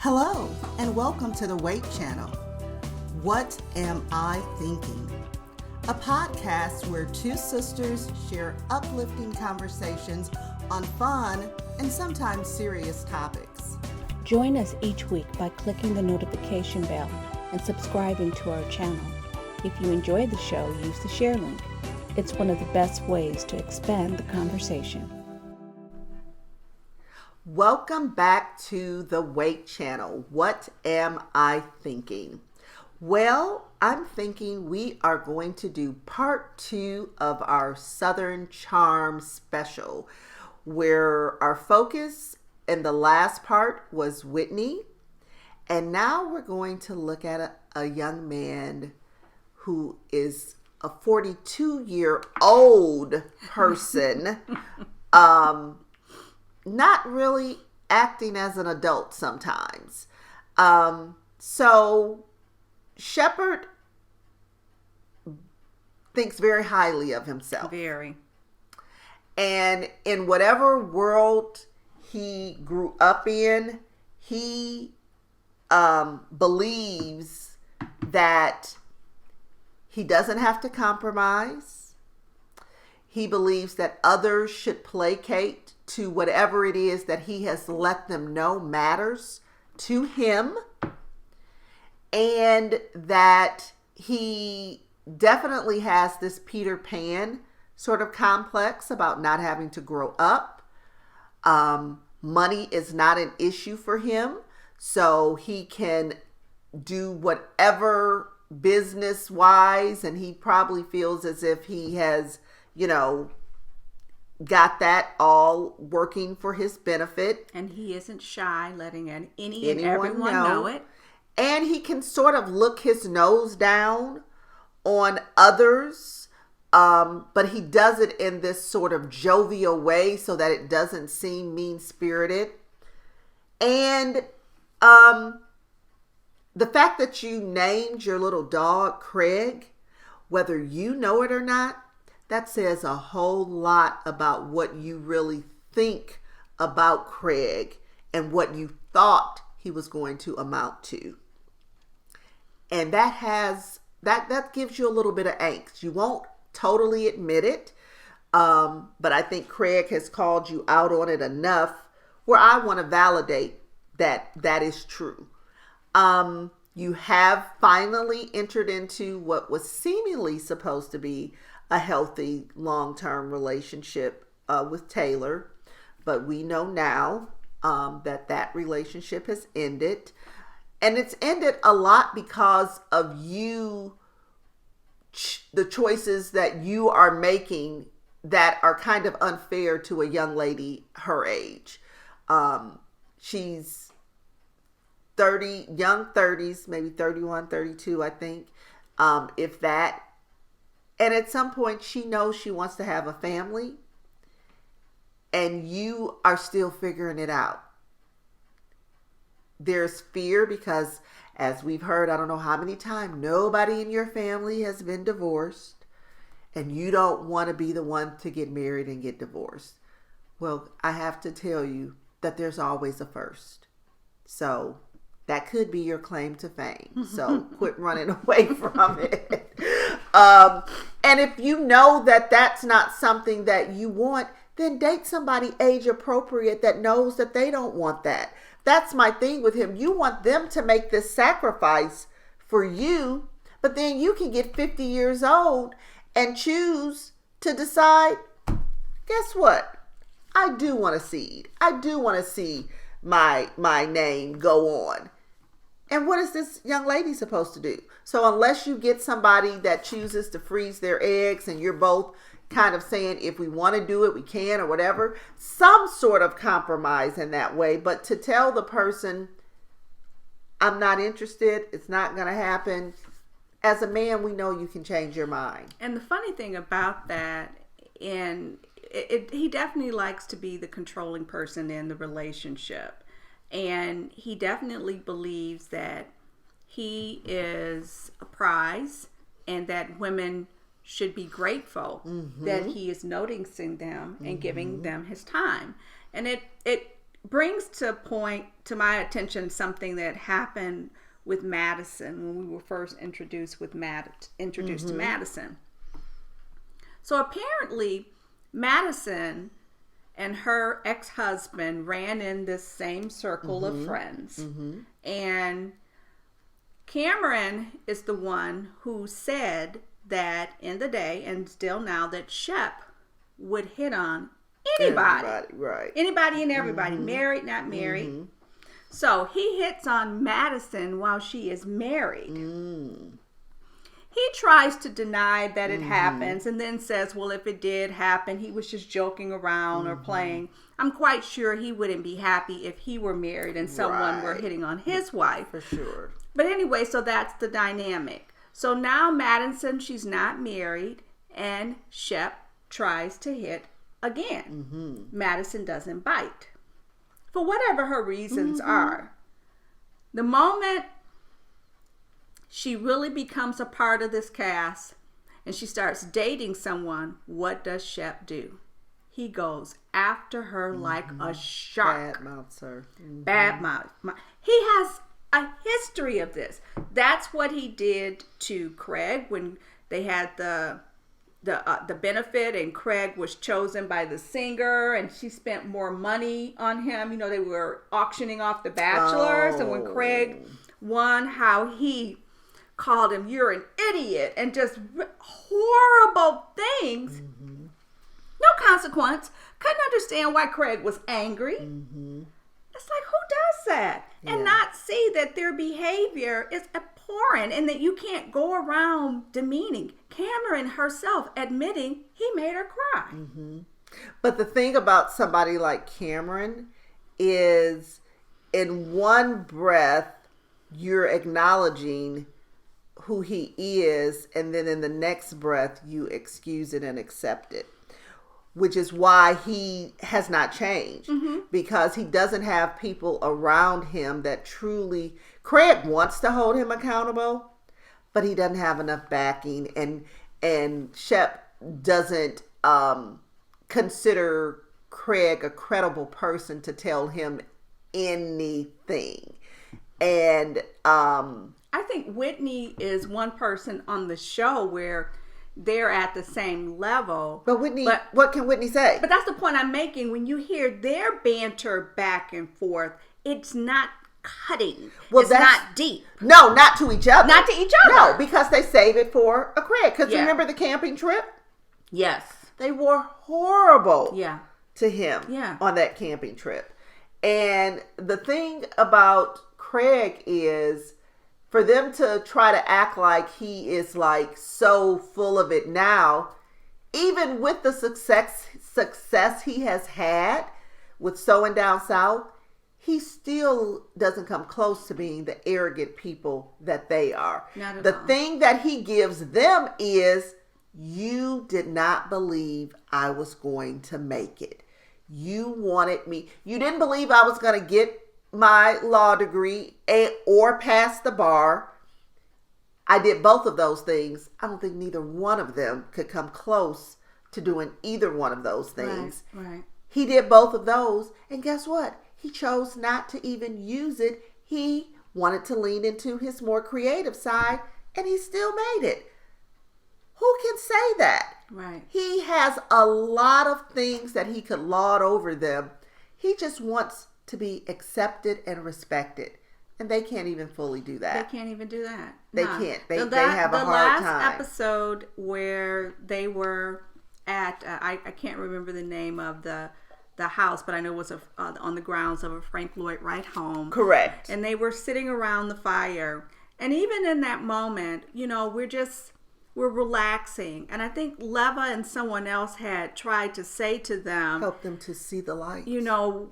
Hello, and welcome to the W.A.I.T channel. What Am I Thinking? A podcast where two sisters share uplifting conversations on fun and sometimes serious topics. Join us each week by clicking the notification bell and subscribing to our channel. If you enjoy the show, use the share link. It's one of the best ways to expand the conversation. Welcome back to the W.A.I.T channel. What am I thinking? Well, I'm thinking we are going to do part 2 of our Southern Charm special, where our focus in the last part was Whitney. And now we're going to look at a young man who is a 42-year-old person, not really acting as an adult sometimes. So Shepard thinks very highly of himself. Very. And in whatever world he grew up in, he believes that he doesn't have to compromise. He believes that others should placate to whatever it is that he has let them know matters to him. And that he definitely has this Peter Pan sort of complex about not having to grow up. Money is not an issue for him, so he can do whatever business-wise, and he probably feels as if he has, got that all working for his benefit. And he isn't shy letting any and everyone know it. And he can sort of look his nose down on others, but he does it in this sort of jovial way so that it doesn't seem mean-spirited. And the fact that you named your little dog Craig, whether you know it or not, that says a whole lot about what you really think about Craig and what you thought he was going to amount to. And that gives you a little bit of angst. You won't totally admit it, but I think Craig has called you out on it enough where I want to validate that is true. You have finally entered into what was seemingly supposed to be a healthy long-term relationship with Taylor, but we know now that relationship has ended. And it's ended a lot because of you, the choices that you are making that are kind of unfair to a young lady her age. She's 30, young 30s, maybe 31, 32, I think, if that. And at some point she knows she wants to have a family, and you are still figuring it out. There's fear because, as we've heard, I don't know how many times, nobody in your family has been divorced, and you don't want to be the one to get married and get divorced. Well, I have to tell you that there's always a first. So that could be your claim to fame. So quit running away from it. And if you know that that's not something that you want, then date somebody age appropriate that knows that they don't want that. That's my thing with him. You want them to make this sacrifice for you, but then you can get 50 years old and choose to decide, guess what? I do want a seed. I do want to see my name go on. And what is this young lady supposed to do? So unless you get somebody that chooses to freeze their eggs and you're both kind of saying, if we want to do it, we can, or whatever, some sort of compromise in that way. But to tell the person, I'm not interested, it's not going to happen. As a man, we know you can change your mind. And the funny thing about that, he definitely likes to be the controlling person in the relationship. And he definitely believes that he is a prize and that women should be grateful that he is noticing them and giving them his time. And it brings to my attention something that happened with Madison when we were first introduced to Madison. So apparently Madison and her ex-husband ran in this same circle of friends. And Cameron is the one who said that in the day, and still now, that Shep would hit on anybody. Right. Anybody and everybody, married, not married. So he hits on Madison while she is married. He tries to deny that it happens and then says, well, if it did happen, he was just joking around or playing. I'm quite sure he wouldn't be happy if he were married and someone were hitting on his wife. For sure. But anyway, so that's the dynamic. So now Madison, she's not married, and Shep tries to hit again. Madison doesn't bite. For whatever her reasons are. The moment she really becomes a part of this cast and she starts dating someone, what does Shep do? He goes after her like a shark. Bad mouth, sir. Bad mouth. He has a history of this. That's what he did to Craig when they had the benefit, and Craig was chosen by the singer, and she spent more money on him. You know, they were auctioning off the bachelors, and when Craig won, how he called him, "You're an idiot," and just horrible things. No consequence. Couldn't understand why Craig was angry. It's like, who does that? And not see that their behavior is abhorrent and that you can't go around demeaning. Cameron herself admitting he made her cry. But the thing about somebody like Cameron is, in one breath, you're acknowledging who he is, and then in the next breath, you excuse it and accept it. Which is why he has not changed, because he doesn't have people around him that truly. Craig wants to hold him accountable, but he doesn't have enough backing, and Shep doesn't consider Craig a credible person to tell him anything. And I think Whitney is one person on the show where they're at the same level. But what can Whitney say? But that's the point I'm making. When you hear their banter back and forth, it's not cutting. Well, it's not deep. No, not to each other. Not to each other. No, because they save it for a Craig. Because remember the camping trip? Yes. They were horrible to him on that camping trip. And the thing about Craig is, for them to try to act like he is like so full of it now, even with the success he has had with Sewing Down South, he still doesn't come close to being the arrogant people that they are. Not at the all. thing that he gives them is, you did not believe I was going to make it. You wanted me. You didn't believe I was going to get my law degree or pass the bar. I did both of those things. I don't think neither one of them could come close to doing either one of those things. Right. He did both of those, and guess what? He chose not to even use it. He wanted to lean into his more creative side, and he still made it. Who can say that? Right. He has a lot of things that he could laud over them. He just wants to be accepted and respected. And they can't even fully do that. They can't even do that. They can't. They have a hard time. The last episode where they were at, I can't remember the name of the house, but I know it was on the grounds of a Frank Lloyd Wright home. Correct. And they were sitting around the fire. And even in that moment, you know, we're relaxing. And I think Leva and someone else had tried to say to them, help them to see the light. You know,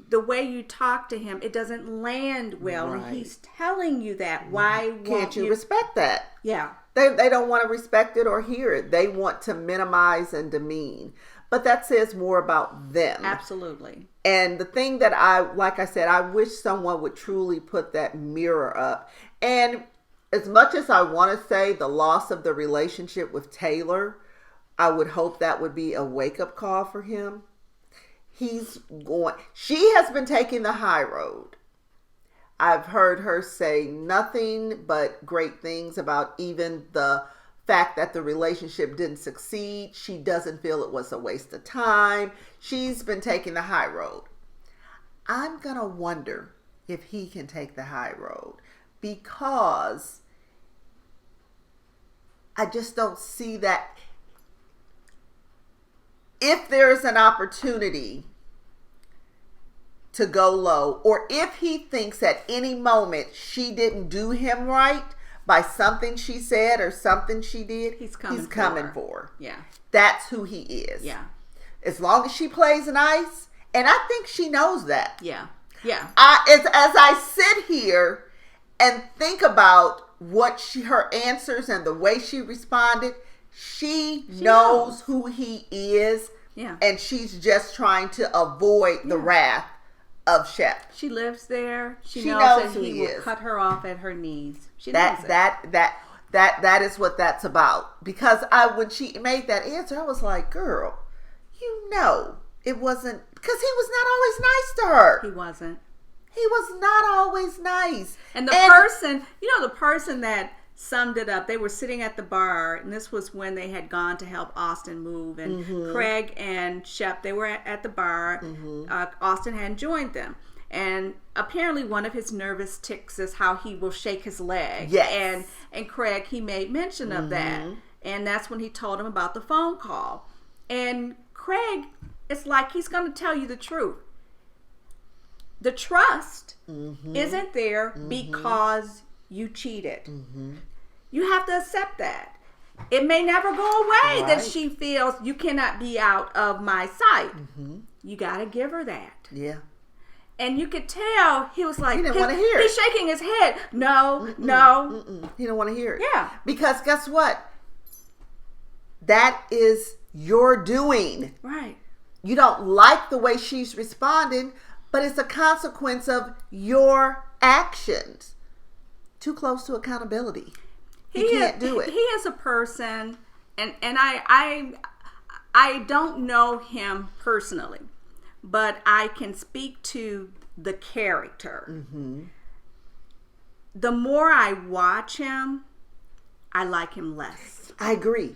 the way you talk to him, it doesn't land well. Right. And he's telling you that. Why can't you respect that? Yeah. They don't want to respect it or hear it. They want to minimize and demean. But that says more about them. Absolutely. And the thing that like I said, I wish someone would truly put that mirror up. And as much as I want to say the loss of the relationship with Taylor, I would hope that would be a wake-up call for him. She has been taking the high road. I've heard her say nothing but great things about even the fact that the relationship didn't succeed. She doesn't feel it was a waste of time. She's been taking the high road. I'm going to wonder if he can take the high road, because I just don't see that. If there's an opportunity to go low, or if he thinks at any moment she didn't do him right by something she said or something she did, he's coming for her. Yeah. That's who he is. Yeah. As long as she plays nice, and I think she knows that. Yeah. Yeah. As I sit here and think about her answers and the way she responded, she knows who he is. Yeah. And she's just trying to avoid the wrath of Shep. She lives there. She knows that he will cut her off at her knees. She knows that is what that's about. Because when she made that answer, I was like, girl, it wasn't, because he was not always nice to her. He wasn't. He was not always nice. And the person that summed it up, they were sitting at the bar, and this was when they had gone to help Austin move, and Craig and Shep, they were at the bar. Austin hadn't joined them, and apparently one of his nervous tics is how he will shake his leg. Yes. And Craig, he made mention of that, and that's when he told him about the phone call. And Craig, it's like he's going to tell you the truth. The trust isn't there because you cheated. You have to accept that. It may never go away that she feels you cannot be out of my sight. You got to give her that. Yeah. And you could tell he was like, he didn't want to hear it. He's shaking his head. No. He didn't want to hear it. Yeah. Because guess what? That is your doing. Right. You don't like the way she's responding, but it's a consequence of your actions. Too close to accountability. He can't do it. He is a person, and I don't know him personally, but I can speak to the character. The more I watch him, I like him less. I agree.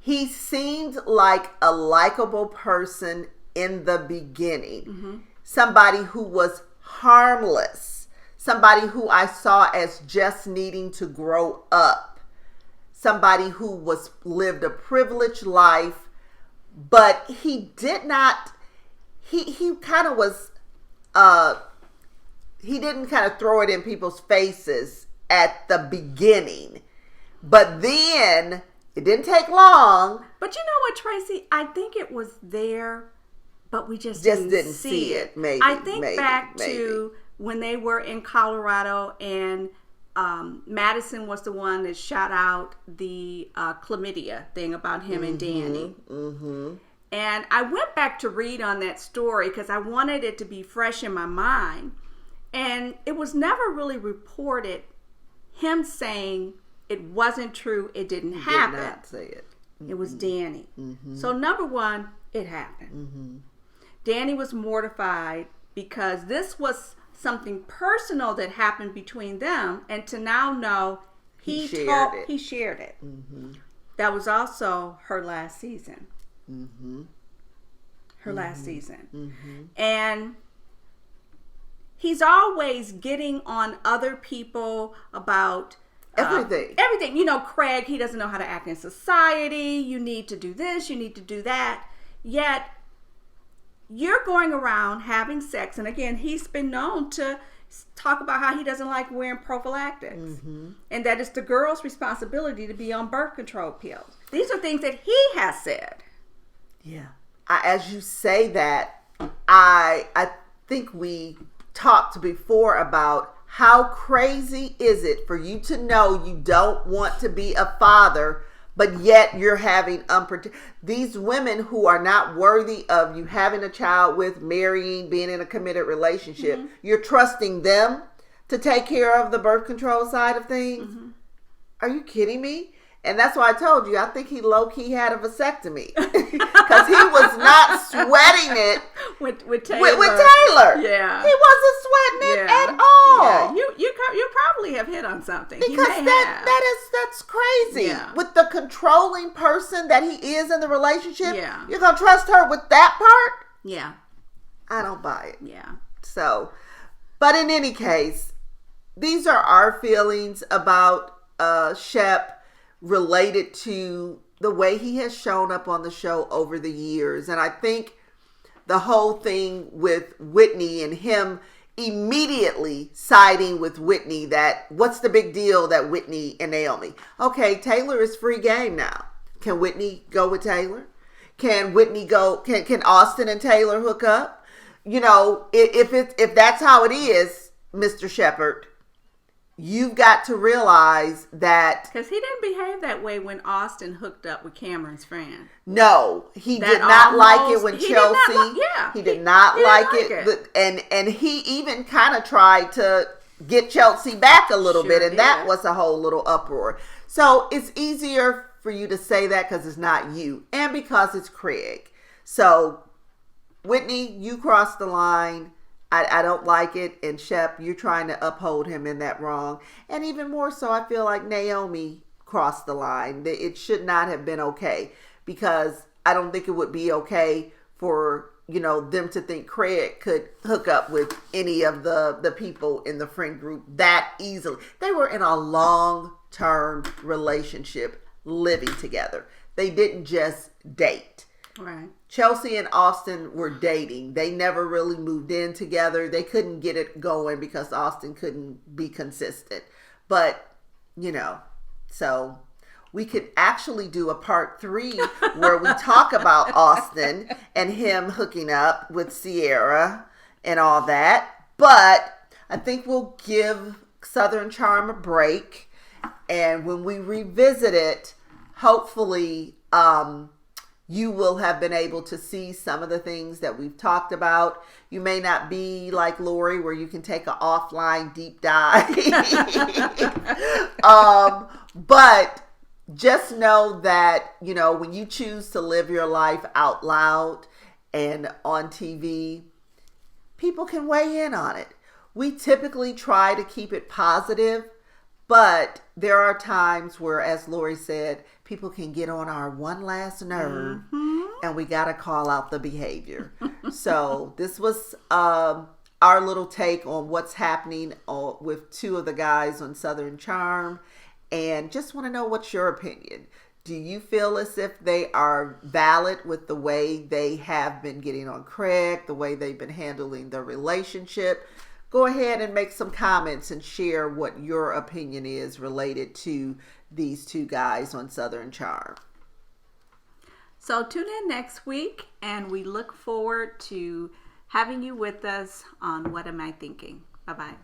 He seemed like a likable person in the beginning. Somebody who was harmless. Somebody who I saw as just needing to grow up. Somebody who lived a privileged life, but he did not, he kind of was, he didn't kind of throw it in people's faces at the beginning. But then, it didn't take long. But you know what, Tracy? I think it was there, but we just didn't see it. Maybe. I think back to when they were in Colorado, and Madison was the one that shot out the chlamydia thing about him and Danny. And I went back to read on that story because I wanted it to be fresh in my mind. And it was never really reported him saying it wasn't true, it didn't happen. Did not say it. It was Danny. So number one, it happened. Danny was mortified because this was something personal that happened between them, and to now know he shared it. That was also her last season. Her last season. And he's always getting on other people about everything. You know, Craig, he doesn't know how to act in society. You need to do this, you need to do that. Yet you're going around having sex, and again, he's been known to talk about how he doesn't like wearing prophylactics, and that it's the girl's responsibility to be on birth control pills. These are things that he has said. Yeah. As you say that, I think we talked before about how crazy is it for you to know you don't want to be a father, but yet you're having these women who are not worthy of you having a child with, marrying, being in a committed relationship. You're trusting them to take care of the birth control side of things. Are you kidding me? And that's why I told you, I think he low-key had a vasectomy. Because he was not sweating it with Taylor. With Taylor. Yeah. He wasn't sweating it at all. Yeah. You probably have hit on something. Because that's crazy. Yeah. With the controlling person that he is in the relationship, yeah. You're going to trust her with that part? Yeah. I don't buy it. Yeah. So, but in any case, these are our feelings about Shep, related to the way he has shown up on the show over the years. And I think the whole thing with Whitney and him immediately siding with Whitney, that what's the big deal that Whitney and Naomi? Okay, Taylor is free game now. Can Whitney go with Taylor? Can Whitney go, can Austin and Taylor hook up? You know, if that's how it is, Mr. Shepherd, you've got to realize that... Because he didn't behave that way when Austin hooked up with Cameron's friend. No, he did not like it when Chelsea... He did not like it. And he even kind of tried to get Chelsea back a little bit. And that was a whole little uproar. So it's easier for you to say that because it's not you. And because it's Craig. So, Whitney, you crossed the line. I don't like it. And Shep, you're trying to uphold him in that wrong. And even more so, I feel like Naomi crossed the line. It should not have been okay. Because I don't think it would be okay for, them to think Craig could hook up with any of the people in the friend group that easily. They were in a long-term relationship living together. They didn't just date. Right. Chelsea and Austin were dating. They never really moved in together. They couldn't get it going because Austin couldn't be consistent. But, so we could actually do a part 3 where we talk about Austin and him hooking up with Sierra and all that. But I think we'll give Southern Charm a break. And when we revisit it, hopefully, you will have been able to see some of the things that we've talked about. You may not be like Lori where you can take an offline deep dive. But just know that, when you choose to live your life out loud and on TV, people can weigh in on it. We typically try to keep it positive, but there are times where, as Lori said, people can get on our one last nerve, and we got to call out the behavior. So this was our little take on what's happening with 2 of the guys on Southern Charm, and just want to know what's your opinion. Do you feel as if they are valid with the way they have been getting on Craig, the way they've been handling the relationship? Go ahead and make some comments and share what your opinion is related to these 2 guys on Southern Charm. So tune in next week, and we look forward to having you with us on What Am I Thinking? Bye-bye.